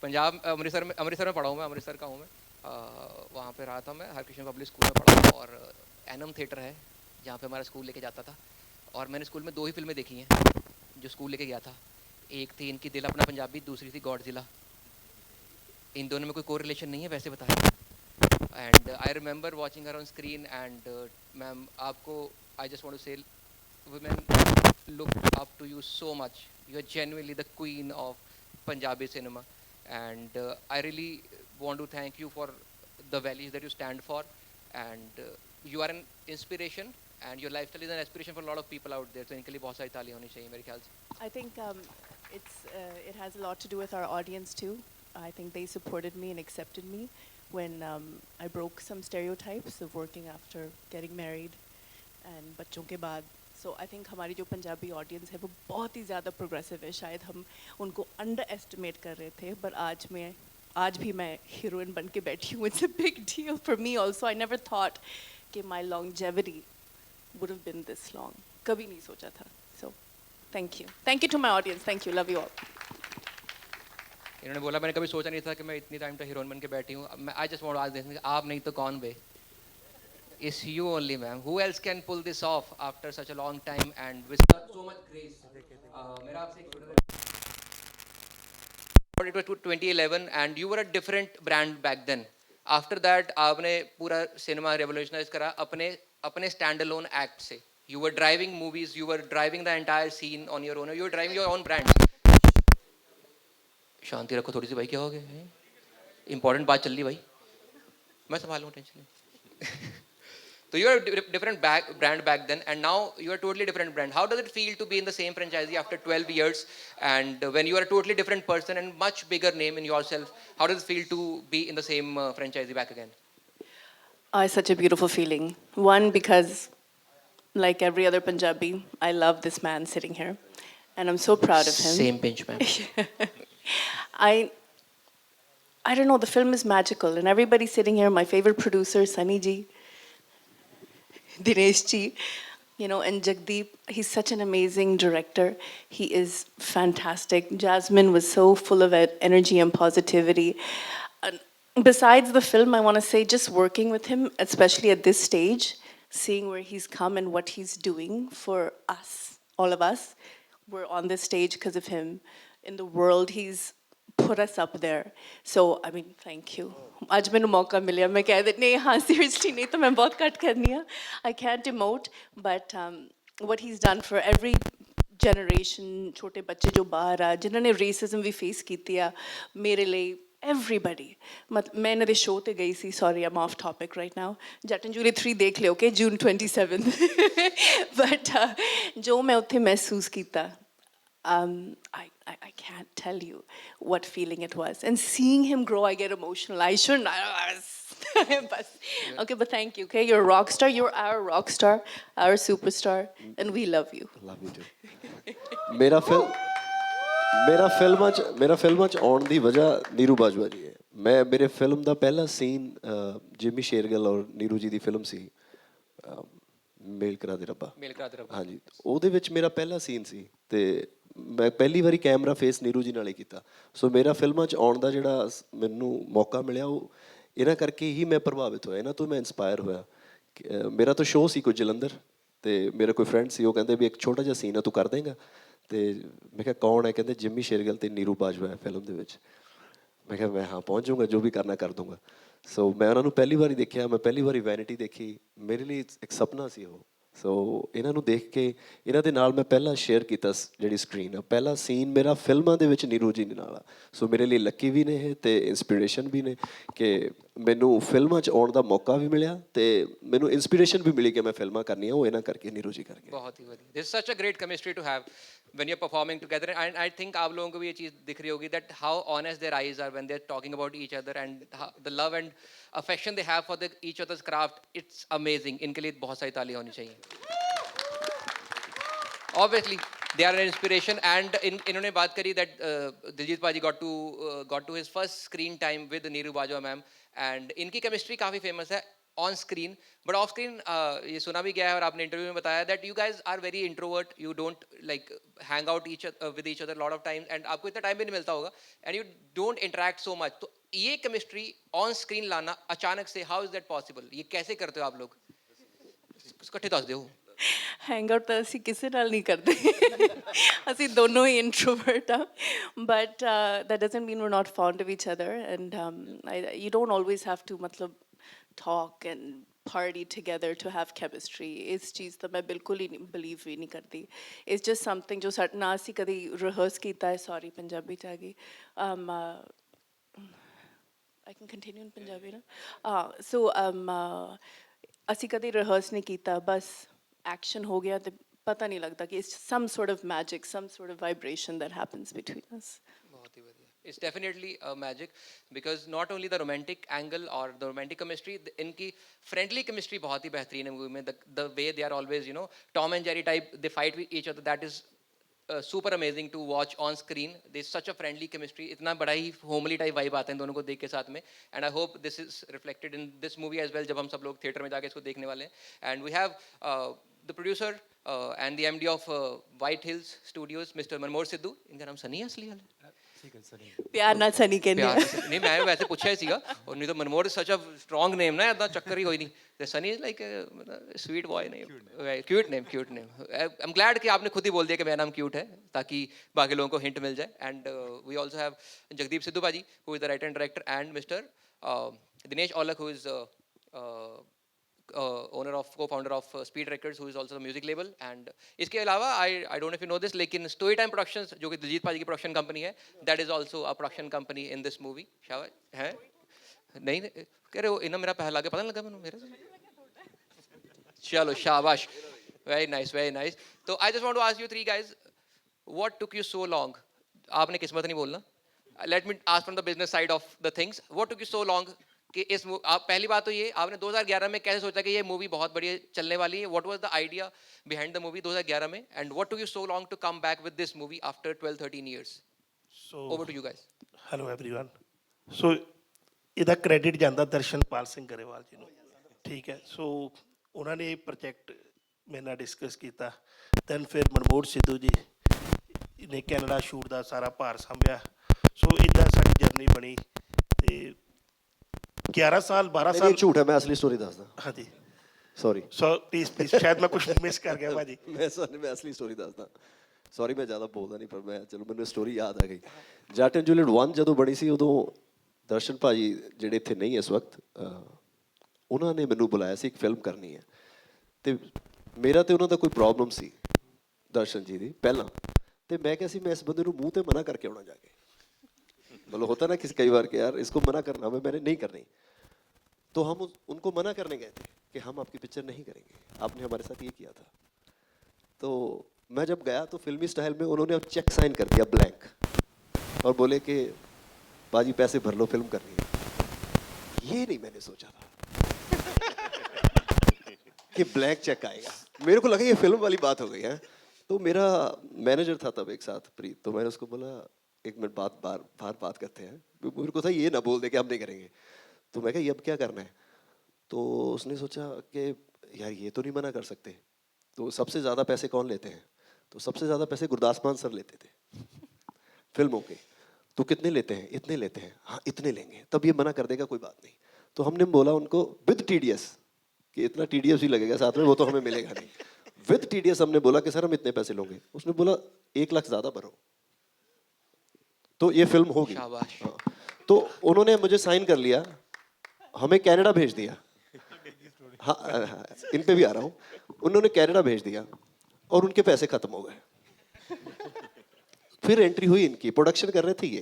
Speaker 3: पंजाब अमृतसर में पढ़ा हूँ मैं, अमृतसर का हूँ मैं. वहाँ पे रहा था मैं, हरकृष्ण पब्लिक स्कूल में पढ़ा हूँ, और एनम थिएटर है जहाँ पे हमारा स्कूल लेके जाता था. और मैंने स्कूल में 2 ही फिल्में देखी हैं जो स्कूल लेके गया था. एक थी इनकी दिल अपना पंजाबी, दूसरी थी गॉडजिला. इन दोनों में कोई कोरिलेशन नहीं है वैसे बताया. And I remember watching her on screen, and ma'am आपको I just want to say women look up to you so much. You are genuinely the queen of Punjabi cinema, and I really want to thank you for the values that you stand for, and you are an inspiration, and your lifestyle is an inspiration for lot of people out there. तो इनके लिए बहुत सारी तालियां होनी चाहिए मेरे ख्याल से.
Speaker 6: I think it has a lot to do with our audience too. I think they supported me and accepted me when I broke some stereotypes of working after getting married and बच्चों के बाद. So I think हमारी जो पंजाबी audience है वो बहुत ही ज़्यादा progressive है. शायद हम उनको underestimate कर रहे थे, but आज भी मैं heroine बन के बैठी हूँ. It's a big deal for me also. I never thought कि my longevity would have been this long. कभी नहीं सोचा था. So thank you. Thank you to my audience. Thank you. Love you all.
Speaker 3: इन्होंने बोला मैंने कभी सोचा नहीं था कि मैं इतनी टाइम तक हीरोइन बन के बैठी हूँ. I just want to ask this, आप नहीं तो कौन बे? It's you only, ma'am. Who else can pull this off after such a long time and with so much grace? मेरा आपसे एक छोटा सा, it was 2011 and you were a different brand back then. After that आपने पूरा सिनेमा revolutionize करा अपने standalone act से. You were driving movies, you were driving the entire scene on your own. You were driving your own brand. शांति रखो थोड़ी सी भाई, क्या हो गया? इंपॉर्टेंट बात चल रही भाई, मैं संभालूंगा, टेंशन नहीं. So you are a different brand back then, and now you are a totally different brand. How does it feel to be in the same franchisee after 12 years, and when you are a totally different person and much bigger name in yourself? How does it feel to be in the same franchisee back again?
Speaker 6: It's such a beautiful feeling. One, because like every other Punjabi, I love this man sitting here, and I'm so proud of him.
Speaker 3: Same pinch, man.
Speaker 6: I don't know, the film is magical, and everybody sitting here, my favorite producer, Sunny ji, Dinesh ji, you know, and Jagdeep, he's such an amazing director. He is fantastic. Jasmine was so full of energy and positivity. Besides the film, I want to say just working with him, especially at this stage, seeing where he's come and what he's doing for us, all of us. We're on this stage because of him. In the world, he's put us up there. So, I mean, thank you. आज मैंने मौका मिला, मैं कह देती नहीं, हाँ seriously नहीं तो मैं बहुत कट करनी है. I can't emote, but what he's done for every generation, छोटे बच्चे जो बाहर आ, जिन्होंने racism भी face कीती है, मेरे लिए everybody. मैं इन्हें show ते गई सी, sorry I'm off topic right now. Jatt and Juliet 3 देख ले, okay, June 27th. But जो मैं उत्थे महसूस कीता, I can't tell you what feeling it was. And seeing him grow, I get emotional. I shouldn't. Okay, but thank you. Okay, you're a rock star. You're our rock star, our superstar, and we love you.
Speaker 4: Love you too. मेरा फिल्ਮਾਂ 'ਚ ਆਉਣ ਦੀ ਵਜ੍ਹਾ ਨੀਰੂ ਬਾਜਵਾ ਜੀ ਹੈ. ਮੇਰੇ ਫਿਲਮ ਦਾ ਪਹਿਲਾ ਸੀਨ ਜਿਮੀ ਸ਼ੇਰਗਿੱਲ ਔਰ ਨੀਰੂ ਜੀ ਦੀ ਫਿਲਮ ਸੀ ਮੇਲ ਕਰਾ ਦੇ ਰੱਬਾ. ਹਾਂਜੀ, ਉਹਦੇ ਵਿੱਚ ਮੇਰਾ ਪਹਿਲਾ ਸੀਨ ਸੀ ਤੇ ਮੈਂ ਪਹਿਲੀ ਵਾਰੀ ਕੈਮਰਾ ਫੇਸ ਨੀਰੂ ਜੀ ਨਾਲ ਹੀ ਕੀਤਾ. ਸੋ ਮੇਰਾ ਫਿਲਮਾਂ 'ਚ ਆਉਣ ਦਾ ਜਿਹੜਾ ਮੈਨੂੰ ਮੌਕਾ ਮਿਲਿਆ, ਉਹ ਇਹਨਾਂ ਕਰਕੇ ਹੀ ਮੈਂ ਪ੍ਰਭਾਵਿਤ ਹੋਇਆ, ਇਹਨਾਂ ਤੋਂ ਮੈਂ ਇੰਸਪਾਇਰ ਹੋਇਆ. ਮੇਰਾ ਤਾਂ ਸ਼ੋਅ ਸੀ ਕੋਈ ਜਲੰਧਰ, ਅਤੇ ਮੇਰਾ ਕੋਈ ਫਰੈਂਡ ਸੀ, ਉਹ ਕਹਿੰਦੇ ਵੀ ਇੱਕ ਛੋਟਾ ਜਿਹਾ ਸੀਨ ਆ, ਤੂੰ ਕਰ ਦੇਂਗਾ? ਅਤੇ ਮੈਂ ਕਿਹਾ ਕੌਣ ਹੈ? ਕਹਿੰਦੇ ਜਿੰਮੀ ਸ਼ੇਰਗਿੱਲ ਅਤੇ ਨੀਰੂ ਬਾਜਵਾ ਹੈ ਫਿਲਮ ਦੇ ਵਿੱਚ. ਮੈਂ ਕਿਹਾ ਮੈਂ ਹਾਂ ਪਹੁੰਚ ਜਾਊਂਗਾ, ਜੋ ਵੀ ਕਰਨਾ ਕਰ ਦੂੰਗਾ. ਸੋ ਮੈਂ ਉਹਨਾਂ ਨੂੰ ਪਹਿਲੀ ਵਾਰੀ ਦੇਖਿਆ, ਮੈਂ ਪਹਿਲੀ ਵਾਰੀ ਵੈਨਿਟੀ ਦੇਖੀ, ਮੇਰੇ ਲਈ ਇੱਕ ਸੁਪਨਾ ਸੀ ਉਹ. ਸੋ ਇਹਨਾਂ ਨੂੰ ਦੇਖ ਕੇ ਇਹਨਾਂ ਦੇ ਨਾਲ ਮੈਂ ਪਹਿਲਾਂ ਸ਼ੇਅਰ ਕੀਤਾ ਜਿਹੜੀ ਸਕਰੀਨ ਆ, ਪਹਿਲਾ ਸੀਨ ਮੇਰਾ ਫਿਲਮਾਂ ਦੇ ਵਿੱਚ ਨੀਰੂ ਜੀ ਦੇ ਨਾਲ ਆ. ਸੋ ਮੇਰੇ ਲਈ ਲੱਕੀ ਵੀ ਨੇ ਇਹ ਅਤੇ ਇੰਸਪੀਰੇਸ਼ਨ ਵੀ ਨੇ ਕਿ ਮੈਨੂੰ ਫਿਲਮਾਂ 'ਚ ਆਉਣ ਦਾ ਮੌਕਾ ਵੀ ਮਿਲਿਆ ਅਤੇ ਮੈਨੂੰ ਇੰਸਪੀਰੇਸ਼ਨ ਵੀ ਮਿਲੀ ਕਿ ਮੈਂ ਫਿਲਮਾਂ ਕਰਨੀਆਂ, ਉਹ ਇਹਨਾਂ ਕਰਕੇ ਨੀਰੂ ਜੀ ਕਰਕੇ.
Speaker 3: बहुत ही बढ़िया. This is such a great chemistry to have when you're performing together, and I think आप लोगों को भी ये चीज़ दिख रही होगी that how honest their eyes are when they're talking about each other, and the love and affection they have for each other's craft. It's amazing. इनके लिए बहुत सारी तालियां होनी चाहिए. obviously they are an inspiration, and इन्होंने बात करी that दिलजीत पाजी got to his first screen time with Neeru Bajwa ma'am, and इनकी chemistry काफी famous है on screen, but off screen ये सुना भी गया है और आपने इंटरव्यू में बताया that you guys are very introvert, you don't like hang out with each other a lot of times, and आपको इतना टाइम भी नहीं मिलता होगा, and you don't interact so much. तो ये chemistry on screen लाना अचानक से, how is that possible? ये कैसे करते हो आप लोग? इकट्ठे दस दो।
Speaker 6: हैंग आउट ਤਾਂ ਅਸੀਂ ਕਿਸੇ ਨਾਲ ਨਹੀਂ ਕਰਦੇ ਅਸੀਂ ਦੋਨੋਂ ਹੀ ਇੰਟਰੋਵਰਟ ਆ but that doesn't mean we're not fond of each other, and you don't always have to मतलब talk and party together to have chemistry. ਇਸ ਚੀਜ਼ ਤਾਂ ਮੈਂ ਬਿਲਕੁਲ ਹੀ ਬਲੀਵ ਵੀ ਨਹੀਂ ਕਰਦੀ। it's just something ਜੋ ਸਾਡੇ ਨਾਲ ਅਸੀਂ ਕਦੀ ਰਿਹਰਸ ਕੀਤਾ ਹੈ। ਸੌਰੀ ਪੰਜਾਬੀ ਚ ਆ ਗਈ। I can continue in Punjabi na? So ਅਸੀਂ ਕਦੇ ਰਿਹਰਸ ਨਹੀਂ ਕੀਤਾ, ਬਸ ਐਕਸ਼ਨ ਹੋ ਗਿਆ ਤੇ ਪਤਾ ਨਹੀਂ ਲੱਗਦਾ ਕਿ it's some sort of magic, some sort of vibration that happens between us.
Speaker 3: बहुत ही बढ़िया। It's definitely a magic, because not only the romantic angle or the romantic chemistry, इनकी friendly chemistry बहुत ही बेहतरीन है मूवी में। The way they are always, you know, Tom and Jerry type, they fight with each other, that is super amazing to watch on screen. There's such a friendly chemistry, इतना बड़ा ही homely type vibe आता है इन दोनों को देख के साथ में, and I hope this is reflected in this movie as well जब हम सब लोग थिएटर में जाके इसको देखने वाले हैं। And we have the producer and the MD of White Hills Studios, Mr. Manmohan Sidhu। इनका नाम सनी है असली वाला?
Speaker 6: ਪਿਆਰ ਨਾਲ ਸਨੀ ਕਹਿੰਦੇ ਆ।
Speaker 3: नहीं मैं वैसे पूछा ही सीगा, और नहीं तो Manmohan is such a strong name ना, इतना चक्कर ही कोई नहीं। तो Sunny is like sweet boy name, cute name. I am glad कि आपने खुद ही बोल दिया कि मेरा नाम क्यूट है, ताकि बाकी लोगों को हिंट मिल जाए। And we also have Jagdeep Sidhu paaji, who is the writer and director, and mister Dinesh Aulakh, who is owner of co-founder of Speed Records, who is also the music label। and इसके अलावा I don't know if you know this, लेकिन Story Time Productions जो कि दिलजीत पाजी की प्रोडक्शन कंपनी है, that is also a production company in this movie। शाबाश है नहीं कह रहे हो इन्हें मेरा पहला के पता नहीं लगा मेरे से। चलो शाबाश, very nice। तो I just want to ask you three guys, what took you so long? आपने किस्मत नहीं बोलना, let me ask from the business side of the things, what took you so long कि इस आप पहली बात तो ये आपने 2011 में कैसे सोचा कि ये मूवी बहुत बढ़िया चलने वाली है? What was the idea behind the movie 2011 में, and what took you so long to come back with this movie after 12-13 years?
Speaker 7: So
Speaker 3: over to you guys.
Speaker 7: Hello everyone. So ਇਹਦਾ ਕ੍ਰੈਡਿਟ ਜਾਂਦਾ ਦਰਸ਼ਨਪਾਲ ਸਿੰਘ ਗਰੇਵਾਲ ਜੀ ਨੂੰ, ਠੀਕ ਹੈ। ਸੋ ਉਹਨਾਂ ਨੇ ਇਹ ਪ੍ਰੋਜੈਕਟ ਮੇਰੇ ਨਾਲ ਡਿਸਕਸ ਕੀਤਾ, ਦੈਨ ਫਿਰ ਮਨਮੋਹਨ ਸਿੱਧੂ ਜੀ ਨੇ ਕੈਨੇਡਾ ਸ਼ੂਟ ਦਾ ਸਾਰਾ ਭਾਰ ਸੰਭਿਆ। ਸੋ ਇੱਦਾਂ ਸਾਡੀ ਜਰਨੀ ਬਣੀ ਤੇ 11 ਸਾਲ 12 ਸਾਲ।
Speaker 4: ਝੂਠ ਹੈ, ਮੈਂ ਅਸਲੀ ਸਟੋਰੀ ਦੱਸਦਾ।
Speaker 7: ਹਾਂਜੀ
Speaker 4: ਸੌਰੀ
Speaker 7: ਸੋ ਪਲੀਜ਼ ਸ਼ਾਇਦ ਮੈਂ ਕੁਝ ਮਿਸ ਕਰ ਗਿਆ ਭਾਜੀ।
Speaker 4: ਮੈਂ ਅਸਲੀ ਸਟੋਰੀ ਦੱਸਦਾ। ਸੌਰੀ ਮੈਂ ਜ਼ਿਆਦਾ ਬੋਲਦਾ ਨਹੀਂ, ਪਰ ਮੈਂ ਚਲੋ ਮੈਨੂੰ ਸਟੋਰੀ ਯਾਦ ਆ ਗਈ। ਜੱਟ ਐਂਡ ਜੂਲੀਅਟ 1 ਜਦੋਂ ਬਣੀ ਸੀ, ਉਦੋਂ ਦਰਸ਼ਨ ਭਾਜੀ ਜਿਹੜੇ ਇੱਥੇ ਨਹੀਂ ਇਸ ਵਕਤ, ਉਹਨਾਂ ਨੇ ਮੈਨੂੰ ਬੁਲਾਇਆ ਸੀ, ਇੱਕ ਫਿਲਮ ਕਰਨੀ ਹੈ। ਅਤੇ ਮੇਰਾ ਤੇ ਉਹਨਾਂ ਦਾ ਕੋਈ ਪ੍ਰੋਬਲਮ ਸੀ ਦਰਸ਼ਨ ਜੀ ਦੀ ਪਹਿਲਾਂ, ਅਤੇ ਮੈਂ ਕਿਹਾ ਸੀ ਮੈਂ ਇਸ ਬੰਦੇ ਨੂੰ ਮੂੰਹ 'ਤੇ ਮਨਾ ਕਰਕੇ ਆਉਣਾ ਜਾ ਕੇ। मतलब होता ना किसी कई बार कि यार इसको मना करना, मैंने नहीं करनी। तो हम उनको मना करने गए थे कि हम आपकी पिक्चर नहीं करेंगे, आपने हमारे साथ ये किया था। तो मैं जब गया तो फिल्मी स्टाइल में उन्होंने अब चेक साइन कर दिया ब्लैंक, और बोले कि बाजी पैसे भर लो, फिल्म करनी है। ये नहीं मैंने सोचा था कि ब्लैंक चेक आएगा। मेरे को लगा ये फिल्म वाली बात हो गई है। तो मेरा मैनेजर था तब एक साथ, प्रीत, तो मैंने उसको बोला एक मिनट बात करते हैं। मेरे को था ये ना बोल दे कि हम नहीं करेंगे। तो मैं कहा ये अब क्या करना है? तो उसने सोचा कि यार ये तो नहीं मना कर सकते। तो सबसे ज़्यादा पैसे कौन लेते हैं? तो सबसे ज़्यादा पैसे गुरदास मान सर लेते थे फिल्मों के। तो कितने लेते हैं? इतने लेते हैं। हाँ इतने लेंगे, तब ये मना कर देगा, कोई बात नहीं। तो हमने बोला उनको विद TDS कि इतना TDS ही लगेगा साथ में, वो तो हमें मिलेगा नहीं। विद TDS हमने बोला कि सर हम इतने पैसे लोगे। उसने बोला 1 लाख ज़्यादा भरो, तो ये फिल्म होगी। हाँ। तो उन्होंने मुझे साइन कर लिया, हमें कनाडा भेज दिया। हाँ इन पे भी आ रहा हूँ। उन्होंने कनाडा भेज दिया और उनके पैसे ख़त्म हो गए। फिर एंट्री हुई इनकी, प्रोडक्शन कर रहे थे ये।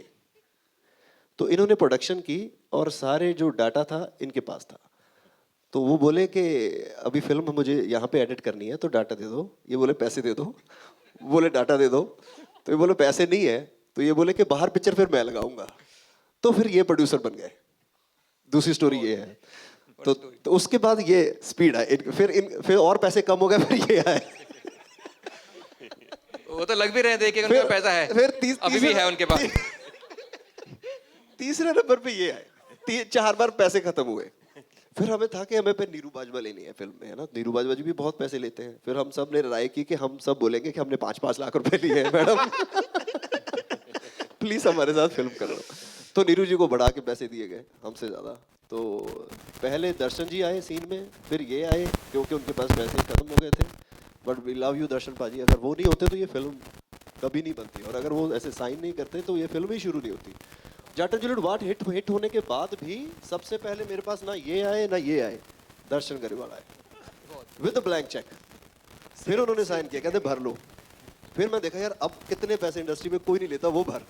Speaker 4: तो इन्होंने प्रोडक्शन की और सारे जो डाटा था इनके पास था। तो वो बोले कि अभी फिल्म मुझे यहाँ पे एडिट करनी है, तो डाटा दे दो। ये बोले पैसे दे दो। बोले डाटा दे दो। तो ये बोले पैसे नहीं है। तो ये बोले कि बाहर पिक्चर फिर मैं लगाऊंगा। तो फिर ये प्रोड्यूसर बन गए। दूसरी स्टोरी ये है। तो उसके बाद ये स्पीड है। फिर और पैसे कम हो गए, फिर ये आए।
Speaker 3: वो तो लग भी रहे हैं, देखिए उनके पास पैसा है,
Speaker 4: फिर
Speaker 3: अभी भी है उनके पास।
Speaker 4: तीसरे नंबर पे ये आए, 4 बार पैसे खत्म हुए। फिर हमें था कि हमें पे नीरू बाजवा लेनी है फिल्म में, है ना। नीरू बाजवा जी भी बहुत पैसे लेते हैं। फिर हम सब ने राय की कि हम सब बोलेंगे कि हमने 5-5 लाख रुपए लिए हैं मैडम, प्लीज हमारे साथ फिल्म करो। तो नीरू जी को बढ़ा के पैसे दिए गए हमसे ज़्यादा। तो पहले दर्शन जी आए सीन में, फिर ये आए क्योंकि उनके पास पैसे खत्म हो गए थे। बट वी लव यू दर्शन पाजी, अगर वो नहीं होते तो ये फिल्म कभी नहीं बनती, और अगर वो ऐसे साइन नहीं करते तो ये फिल्म ही शुरू नहीं होती। जट एंड जूलियट वाट हिट होने के बाद भी सबसे पहले मेरे पास ना ये आए ना ये आए, दर्शन गरेवाल आए विद ब्लैंक चेक। फिर उन्होंने साइन किया, कहते भर लो। फिर मैं देखा यार अब कितने पैसे इंडस्ट्री में कोई नहीं लेता, वो भर।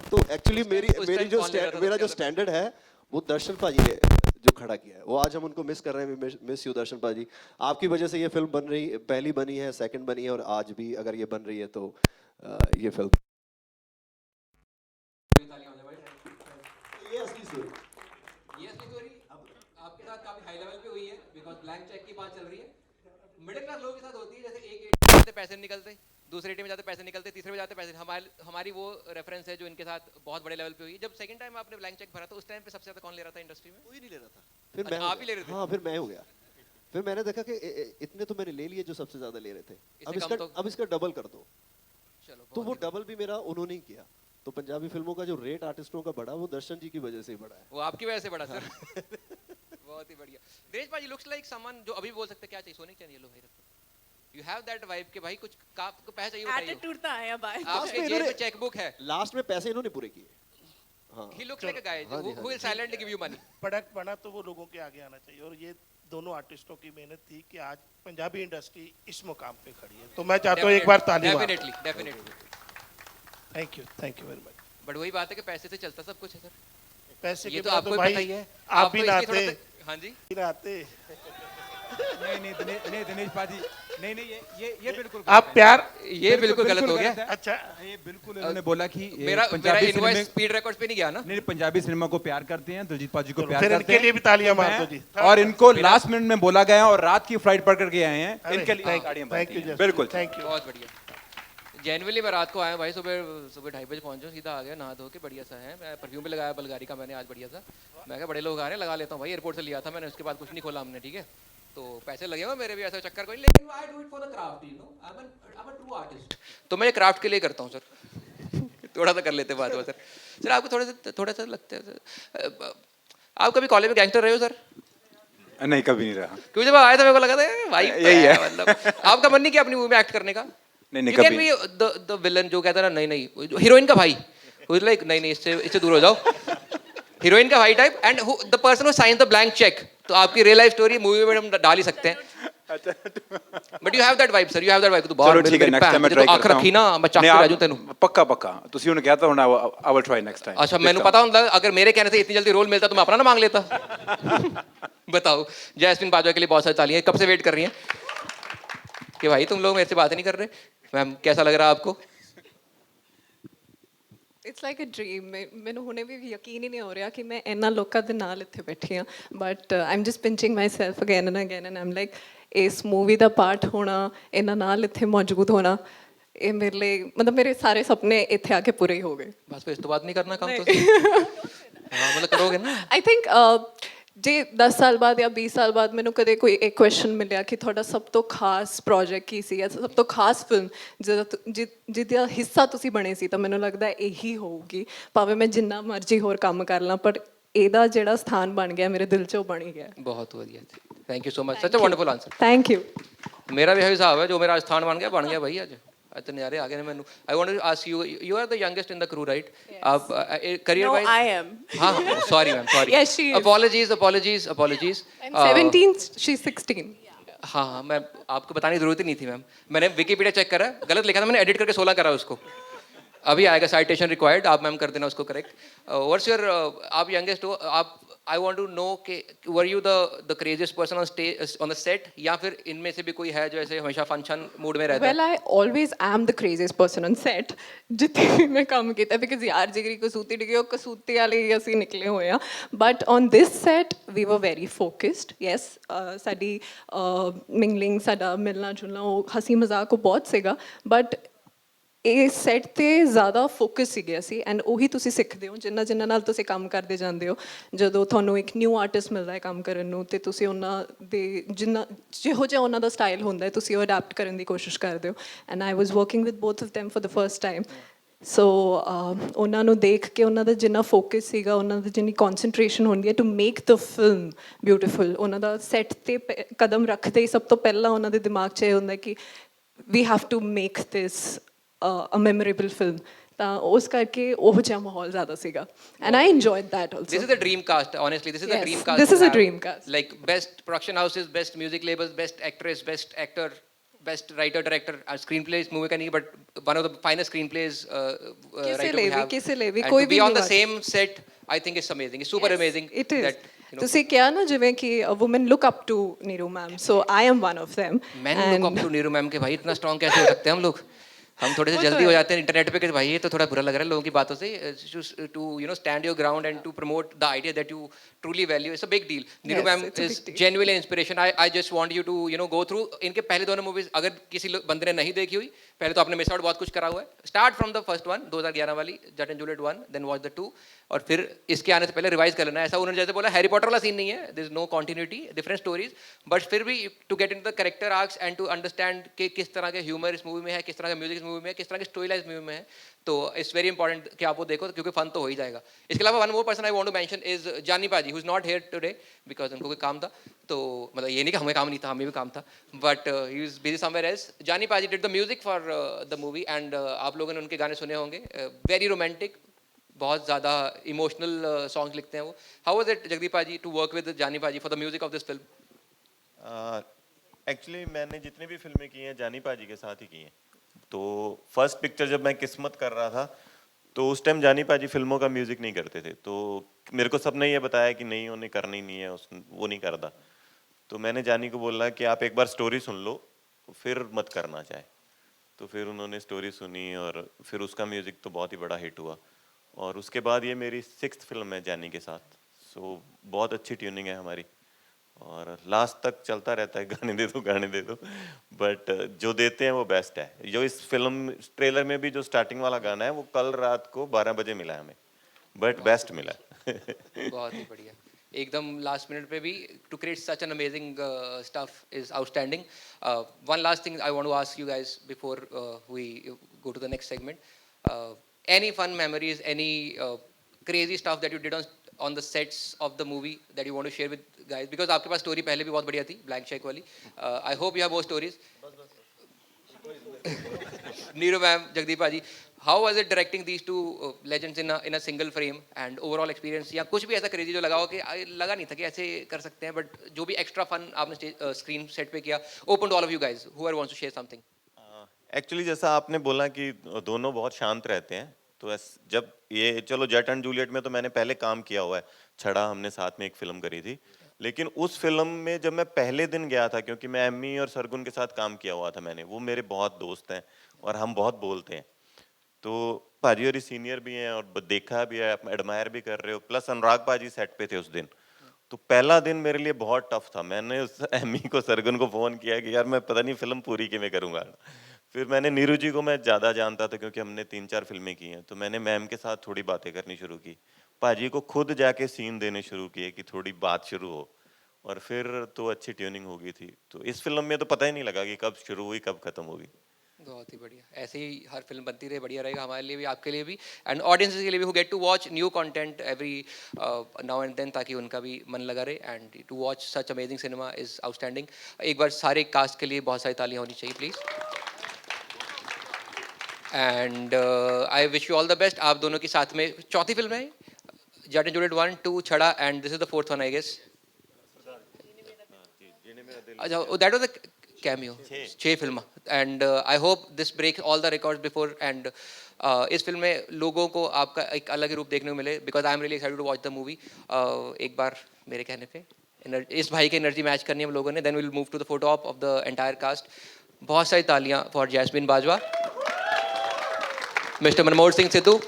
Speaker 4: तो एक्चुअली मेरा जो स्टैंडर्ड है वो दर्शन पाजी ने जो खड़ा किया है, वो आज हम उनको मिस कर रहे हैं। मिस यू दर्शन पाजी, आपकी वजह से ये फिल्म बन रही, पहली बनी है, सेकंड बनी है, और आज भी अगर ये बन रही है तो ये फिल्म
Speaker 3: ये असली स्टोरी आपके साथ काफी हाई लेवल पे हुई है, बिकॉज़ ब्लैंक चेक की बात चल रही है। मिडिल क्लास लोगों के साथ होती है, जैसे एक एटीएम में जाते पैसे निकलते, दूसरे एटीएम में जाते पैसे निकलते, तीसरे में जाते पैसे। हमारी वो रेफरेंस है जो इनके साथ बहुत बड़े लेवल पे हुई। जब सेकंड टाइम आपने ब्लैंक चेक भरा तो उस टाइम पे सबसे ज्यादा कौन ले रहा था इंडस्ट्री में?
Speaker 4: कोई नहीं ले रहा था। फिर
Speaker 3: अच्छा,
Speaker 4: मैं
Speaker 3: आप ही ले रहे थे?
Speaker 4: हाँ, फिर मैं हो गया। फिर मैंने देखा कि इतने तो मैंने ले लिए जो सबसे ज्यादा ले रहे थे, अब इसका डबल कर दो।
Speaker 3: चलो,
Speaker 4: तो वो डबल भी मेरा उन्होंने ही किया। तो पंजाबी फिल्मों का जो रेट आर्टिस्टों का बढ़ा वो दर्शन जी की वजह से ही बढ़ा है।
Speaker 3: वो आपकी वजह से बढ़ा सर। बहुत ही बढ़िया। दिनेश भाई लुक्स लाइक समवन जो अभी बोल सकते क्या चाहिए, सोने चाहिए, लो भाई रखो। यू हैव दैट वाइब के भाई कुछ आपको पैसा चाहिए बताइए।
Speaker 6: एटीट्यूड तो आया बाय।
Speaker 3: आपके जेब में चेकबुक है,
Speaker 4: लास्ट में पैसे इन्होंने पूरे किए। हाँ,
Speaker 3: he looks like a guy who will silently give you money.
Speaker 7: Product बना तो वो लोगों के आगे आना चाहिए, और ये दोनों आर्टिस्टों की मेहनत थी कि आज पंजाबी इंडस्ट्री इस मुकाम पे खड़ी है। तो मैं चाहता हूँ एक बार ताली मारो।
Speaker 3: Definitely.
Speaker 7: Thank you very much.
Speaker 3: But वही बात है कि पैसे से चलता सब कुछ है सर।
Speaker 7: पैसे
Speaker 3: ये
Speaker 7: के
Speaker 3: तो
Speaker 7: बाद
Speaker 3: आपको
Speaker 7: तो
Speaker 3: भी पता ही
Speaker 7: भाई
Speaker 3: है।
Speaker 7: आप भी ना आते,
Speaker 3: हाँ जी,
Speaker 7: आते।
Speaker 1: नहीं दिनेश पाजी, नहीं ये बिल्कुल
Speaker 7: आप प्यार,
Speaker 3: ये बिल्कुल गलत हो गया।
Speaker 7: अच्छा
Speaker 1: ये बिल्कुल उन्होंने बोला कि
Speaker 3: मेरा
Speaker 1: Punjabi
Speaker 3: invoice
Speaker 1: cinema
Speaker 3: speed records पे नहीं गया ना।
Speaker 1: नहीं, पंजाबी सिनेमा को प्यार करते हैं, दिलजीत पाजी को प्यार
Speaker 7: फिर
Speaker 1: करते
Speaker 7: इनके लिए भी तालियां मार दो जी।
Speaker 1: और इनको लास्ट मिनट में बोला गया और रात की फ्लाइट पकड़ के आए हैं,
Speaker 7: अरे,
Speaker 1: इनके लिए
Speaker 7: thank-
Speaker 1: तालियां
Speaker 7: thank
Speaker 1: बनती
Speaker 7: you,
Speaker 1: हैं।
Speaker 7: Justin,
Speaker 1: बिल्कुल
Speaker 7: thank you।
Speaker 3: बहुत बढ़िया। जेनुअली मैं रात को आया भाई, सुबह 2:30 बजे पहुंचा, सीधा आ गया, नहा धो के बढ़िया सा है। मैं परफ्यूम भी लगाया बल्गारी का मैंने आज बढ़िया सा। मैं कहा बड़े लोग आ रहे हैं, लगा लेता हूँ भाई। एयरपोर्ट से लिया था मैंने, उसके बाद कुछ नहीं खोला हमने, ठीक है। तो पैसे लगे हुए मेरे भी, ऐसा चक्कर कोई, लेकिन I do it for the craft, you know, I am a true artist. तो मैं ये क्राफ्ट के लिए करता हूँ सर। थोड़ा सा कर लेते बात सर। सर आपको थोड़ा सा लगता है, आप कभी कॉलेज में गैंगस्टर रहे हो सर?
Speaker 8: नहीं, कभी नहीं रहा।
Speaker 3: क्योंकि जब आया था मेरे को लगा था भाई
Speaker 8: यही है।
Speaker 3: मतलब आपका मन नहीं किया अपनी मूवी में एक्ट करने का?
Speaker 8: नहीं
Speaker 3: You can
Speaker 8: कभी।
Speaker 3: be the villain जो कहता है ना, नहीं हीरोइन का भाई, who is like नहीं इससे दूर हो जाओ, हीरोइन का भाई type, and the person who sign the blank cheque. तो आपकी रियल लाइफ स्टोरी मूवी में हम डाल ही सकते हैं। But you have that vibe sir, you have that vibe. तो
Speaker 8: चलो ठीक है, नेक्स्ट टाइम मैं ट्राई करता हूं।
Speaker 3: रखी ना, मैं चाकू ले जाऊं तेनू।
Speaker 8: पक्का ਤੁਸੀਂ ਉਹਨੂੰ ਕਹਿਤਾ ਹੁਣ I will try next time.
Speaker 3: अच्छा, मैंने पता ਹੁੰਦਾ अगर मेरे कहने से इतनी जल्दी रोल मिलता तो मैं अपना ना मांग लेता। बताओ, जैस्मिन बाजवा के लिए बहुत सारी तालियां, कब से वेट कर रही हैं कि भाई तुम लोग मेरे से बात नहीं कर रहे। मैम कैसा लग रहा है आपको?
Speaker 6: It's like a dream. ਮੈਨੂੰ ਹੁਣੇ ਵੀ ਯਕੀਨ ਹੀ ਨਹੀਂ ਹੋ ਰਿਹਾ ਕਿ ਮੈਂ ਇਹਨਾਂ ਲੋਕਾਂ ਦੇ ਨਾਲ ਇੱਥੇ ਬੈਠੀ ਹਾਂ। But I am just pinching myself again and again and I am like ਇਸ ਮੂਵੀ ਦਾ ਪਾਰਟ ਹੋਣਾ, ਇਹਨਾਂ ਨਾਲ ਇੱਥੇ ਮੌਜੂਦ ਹੋਣਾ, ਇਹ ਮੇਰੇ ਲਈ ਮਤਲਬ ਮੇਰੇ ਸਾਰੇ ਸੁਪਨੇ ਇੱਥੇ ਆ ਕੇ ਪੂਰੇ ਹੀ ਹੋ ਗਏ।
Speaker 3: बस फिर इस तो बात नहीं करना काम तो हाँ, मतलब करोगे ना।
Speaker 6: ਆਈ ਥਿੰਕ ਜੇ 10 ਸਾਲ ਬਾਅਦ ਜਾਂ 20 ਸਾਲ ਬਾਅਦ ਮੈਨੂੰ ਕਦੇ ਕੋਈ ਇੱਕ ਕੁਐਸਚਨ ਮਿਲਿਆ ਕਿ ਤੁਹਾਡਾ ਸਭ ਤੋਂ ਖਾਸ ਪ੍ਰੋਜੈਕਟ ਕੀ ਸੀ ਜਾਂ ਸਭ ਤੋਂ ਖਾਸ ਫਿਲਮ ਜਿਹਦਾ ਹਿੱਸਾ ਤੁਸੀਂ ਬਣੇ ਸੀ, ਤਾਂ ਮੈਨੂੰ ਲੱਗਦਾ ਇਹੀ ਹੋਊਗੀ। ਭਾਵੇਂ ਮੈਂ ਜਿੰਨਾ ਮਰਜ਼ੀ ਹੋਰ ਕੰਮ ਕਰ ਲਾਂ, ਪਰ ਇਹਦਾ ਜਿਹੜਾ ਸਥਾਨ ਬਣ ਗਿਆ ਮੇਰੇ ਦਿਲ 'ਚ, ਉਹ ਬਣ ਹੀ ਗਿਆ।
Speaker 3: बहुत बढ़िया, thank you so much, such a wonderful answer.
Speaker 6: Thank you.
Speaker 3: मेरा भी यही हिसाब है, जो मेरा स्थान बन गया भाई आज तो नज़ारे आ गए मैंने। I want to ask you, you are the youngest in the crew right? आप career
Speaker 6: No,
Speaker 3: wise?
Speaker 6: I am.
Speaker 3: हाँ, sorry ma'am, sorry.
Speaker 6: Yes, she is.
Speaker 3: apologies।
Speaker 6: I'm 17, she's 16.
Speaker 3: हाँ, मैं आपको बताने की जरूरत ही नहीं थी मैम। मैंने विकीपीडिया चेक करा, गलत लिखा था मैंने, एडिट करके 16 करा उसको। अभी आएगा साइटेशन रिक्वायर्ड, आप मैम कर देना उसको करेक्ट। व्हाट्स योर, आप यंगेस्ट हो, आप I want to know कि were you the craziest person on stage on the set या फिर इनमें से भी कोई है जो ऐसे हमेशा फंक्शन मूड में रहता है?
Speaker 9: Well, I always am the craziest person on set. जितने भी मैं काम किया because यार जिगरी कसूती डिगी और कसूती वाले ही ਅਸੀਂ ਨਿਕਲੇ ਹੋਏ ਆ. But on this set, we were very focused. Yes, ਸਾਡੀ mingling, ਸਾਡਾ ਮਿਲਣਾ ਜੁਲਣਾ ਉਹ ਹਸੀ ਮਜ਼ਾਕ ਉਹ ਬਹੁਤ ਸੀਗਾ. But ਇਹ ਸੈੱਟ ਤੇ ਜ਼ਿਆਦਾ ਫੋਕਸ ਸੀਗੇ ਅਸੀਂ ਐਂਡ ਉਹੀ ਤੁਸੀਂ ਸਿੱਖਦੇ ਹੋ ਜਿੰਨਾ ਨਾਲ ਤੁਸੀਂ ਕੰਮ ਕਰਦੇ ਜਾਂਦੇ ਹੋ ਜਦੋਂ ਤੁਹਾਨੂੰ ਇੱਕ ਨਿਊ ਆਰਟਿਸਟ ਮਿਲਦਾ ਹੈ ਕੰਮ ਕਰਨ ਨੂੰ ਤੇ ਤੁਸੀਂ ਉਹਨਾਂ ਦੇ ਜਿਹੋ ਜਿਹਾ ਉਹਨਾਂ ਦਾ ਸਟਾਈਲ ਹੁੰਦਾ ਹੈ ਤੁਸੀਂ ਉਹ ਅਡਾਪਟ ਕਰਨ ਦੀ ਕੋਸ਼ਿਸ਼ ਕਰਦੇ ਹੋ and I was working with both of them for the first time. ਸੋ ਉਹਨਾਂ ਨੂੰ ਦੇਖ ਕੇ ਉਹਨਾਂ ਦਾ ਜਿੰਨਾ ਫੋਕਸ ਸੀਗਾ ਉਹਨਾਂ ਦੀ ਜਿੰਨੀ ਕਨਸੈਂਟਰੇਸ਼ਨ ਹੁੰਦੀ ਹੈ to make the film beautiful ਉਹਨਾਂ ਦਾ ਸੈੱਟ ਤੇ ਕਦਮ ਰੱਖਦੇ ਹੀ ਸਭ ਤੋਂ ਪਹਿਲਾਂ ਉਹਨਾਂ ਦੇ ਦਿਮਾਗ 'ਚ ਇਹ ਹੁੰਦਾ ਕਿ we have to make this a memorable film. ਤਾਂ ਉਸ ਕਰਕੇ ਉਹ ਜਿਹਾ ਮਾਹੌਲ ਜ਼ਿਆਦਾ ਸੀਗਾ and I enjoyed that also.
Speaker 3: This is the dream cast, honestly. This is the
Speaker 9: Yes,
Speaker 3: dream cast.
Speaker 9: this
Speaker 3: to
Speaker 9: is a
Speaker 3: have.
Speaker 9: dream cast.
Speaker 3: Like best production houses, best music labels, best actress, best actor, best writer, director, screenplay is movie ka nahi, but one of the finest screenplays writer we have.
Speaker 9: ਕਿਸੇ ਲਈ ਵੀ
Speaker 3: And
Speaker 9: ਕੋਈ
Speaker 3: to be
Speaker 9: we
Speaker 3: on the
Speaker 9: ਨਹੀਂ
Speaker 3: same set, I think it's amazing. It's super amazing.
Speaker 9: It is.
Speaker 3: That, you know,
Speaker 9: ਤੁਸੀਂ ਕਿਹਾ ਨਾ ਜਿਵੇਂ ਕਿ a women look up to Neeru ma'am, so I am one of them.
Speaker 3: men look up to Neeru ma'am के भाई इतना strong कैसे हो सकते हैं हम लोग हम थोड़े से जल्दी हो जाते हैं इंटरनेट पे कि भाई ये तो थोड़ा बुरा लग रहा है लोगों की बातों से to you know stand your ground and to promote the idea that you truly value it's a big deal Neeru
Speaker 9: Yes,
Speaker 3: ma'am
Speaker 9: it's a
Speaker 3: is
Speaker 9: big deal.
Speaker 3: Genuinely inspiration I just want you to you know go through इनके पहले दोनों मूवीज अगर किसी बंदे ने नहीं देखी हुई पहले तो आपने मिस आउट बहुत कुछ करा हुआ है start from the first one 2011 वाली Jatt and Juliet 1 then watch the 2 और फिर इसके आने से पहले रिवाइज कर लेना ऐसा उन्होंने जैसे बोला हैरी पॉटर वाला सीन नहीं है there is no continuity different stories but फिर भी to get into the character arcs and to understand कि किस तरह के ह्यूमर इस मूवी में है किस तरह का म्यूजिक इस मूवी में है किस तरह की स्टोरी लाइन इस मूवी में है तो इट्स वेरी इंपॉर्टेंट कि आप वो देखो क्योंकि फन तो हो ही जाएगा इसके अलावा one more person I want to mention is Jaani paaji who is not here today because उनको कोई काम था तो मतलब ये नहीं कि हमें काम नहीं था हमें भी काम था but he is busy somewhere else जानी पाजी did the music for the movie and आप लोगों ने उनके गाने सुने होंगे वेरी रोमांटिक बहुत ज़्यादा इमोशनल सॉन्ग्स लिखते हैं वो हाउ वाज इट जगदीप पाजी टू वर्क विद जानी पाजी for the music of this film
Speaker 5: actually मैंने जितनी भी फिल्में की हैं जानी पाजी के साथ ही की हैं तो फर्स्ट पिक्चर जब मैं किस्मत कर रहा था तो उस टाइम जानी पाजी फिल्मों का म्यूजिक नहीं करते थे तो मेरे को सबने ये बताया कि नहीं उन्हें करनी नहीं है वो नहीं करता तो मैंने जानी को बोला कि आप एक बार स्टोरी सुन लो फिर मत करना चाहे तो फिर उन्होंने स्टोरी सुनी और फिर उसका म्यूजिक तो बहुत ही बड़ा हिट हुआ और उसके बाद ये मेरी 6th फिल्म है जानी के साथ सो बहुत अच्छी ट्यूनिंग है हमारी और लास्ट तक चलता रहता है गाने दे दो बट जो देते हैं वो बेस्ट है जो इस फिल्म ट्रेलर में भी जो स्टार्टिंग वाला गाना है वो कल रात को 12 बजे मिला है हमें बट बेस्ट मिला है
Speaker 3: बहुत ही बढ़िया एकदम लास्ट मिनट पे भी to create such an amazing stuff is outstanding one last thing I want to ask you guys before we go to the next segment any fun memories any crazy stuff that you did on the sets of the movie that you want to share with guys because आपके पास स्टोरी पहले भी बहुत बढ़िया थी ब्लैंक चेक वाली I hope you have more stories Neeru ma'am Jagdeep पाजी how was it directing these two legends in a single frame and overall experience या कुछ भी ऐसा क्रेजी जो लगा हो कि लगा नहीं था कि ऐसे कर सकते हैं बट जो भी एक्स्ट्रा फन आपने स्क्रीन सेट पे किया open to all of you guys whoever wants to share something
Speaker 5: actually जैसा आपने बोला कि दोनों बहुत शांत रहते हैं तो जब ये चलो जट एंड जूलियट में तो मैंने पहले काम किया हुआ है छड़ा हमने साथ में एक फिल्म करी थी लेकिन उस फिल्म में जब मैं पहले दिन गया था क्योंकि मैं एम्मी और सरगुन के साथ काम किया हुआ था मैंने वो मेरे बहुत दोस्त हैं और हम बहुत बोलते हैं तो पाजी और सीनियर भी हैं और देखा भी है एडमायर भी कर रहे हो प्लस अनुराग पाजी सेट पे थे उस दिन तो पहला दिन मेरे लिए बहुत टफ था मैंने उस एम्मी को सरगुन को फ़ोन किया कि यार मैं पता नहीं फिल्म पूरी किमें करूँगा फिर मैंने नीरू जी को मैं ज़्यादा जानता था क्योंकि हमने 3-4 फिल्में की हैं तो मैंने मैम के साथ थोड़ी बातें करनी शुरू की पाजी को खुद जाके सीन देने शुरू किए कि थोड़ी बात शुरू हो और फिर तो अच्छी ट्यूनिंग हो गई थी तो इस फिल्म में तो पता ही नहीं लगा कि कब शुरू हुई कब खत्म होगी
Speaker 3: बहुत ही बढ़िया ऐसे ही हर फिल्म बनती रहे बढ़िया रहेगा हमारे लिए भी आपके लिए भी एंड ऑडियंसेस के लिए भी who get to watch new content every now and then ताकि उनका भी मन लगा रहे and to watch such amazing cinema is outstanding एक बार सारे कास्ट के लिए बहुत सारी तालियां होनी चाहिए please and I wish you all the best आप दोनों की साथ में चौथी फिल्म है जट and Juliet 1 2 Shadaa and this is the 4th one I guess अच्छा that was the cameo, 6 film, and I hope this break all the records before, एंड इस फिल्म में लोगों को आपका एक अलग ही रूप देखने को मिले, because I am really excited to watch the movie. एक बार मेरे कहने पे इस भाई की एनर्जी मैच करनी है हम लोगों ने. Then will move to the photo of the entire cast. बहुत सारी तालियां फॉर जैस्मिन बाजवा, मिस्टर मनमोहन सिंह सिद्धू,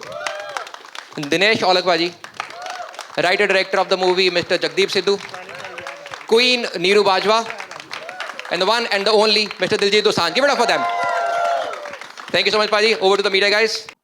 Speaker 3: दिनेश औलखबाजी, writer director of the movie mister Jagdeep Sidhu, queen Neeru Bajwa, and the one and the only Mr. Diljit Dosanjh. Give it up for them. Thank you so much, Paji. Over to the media, guys.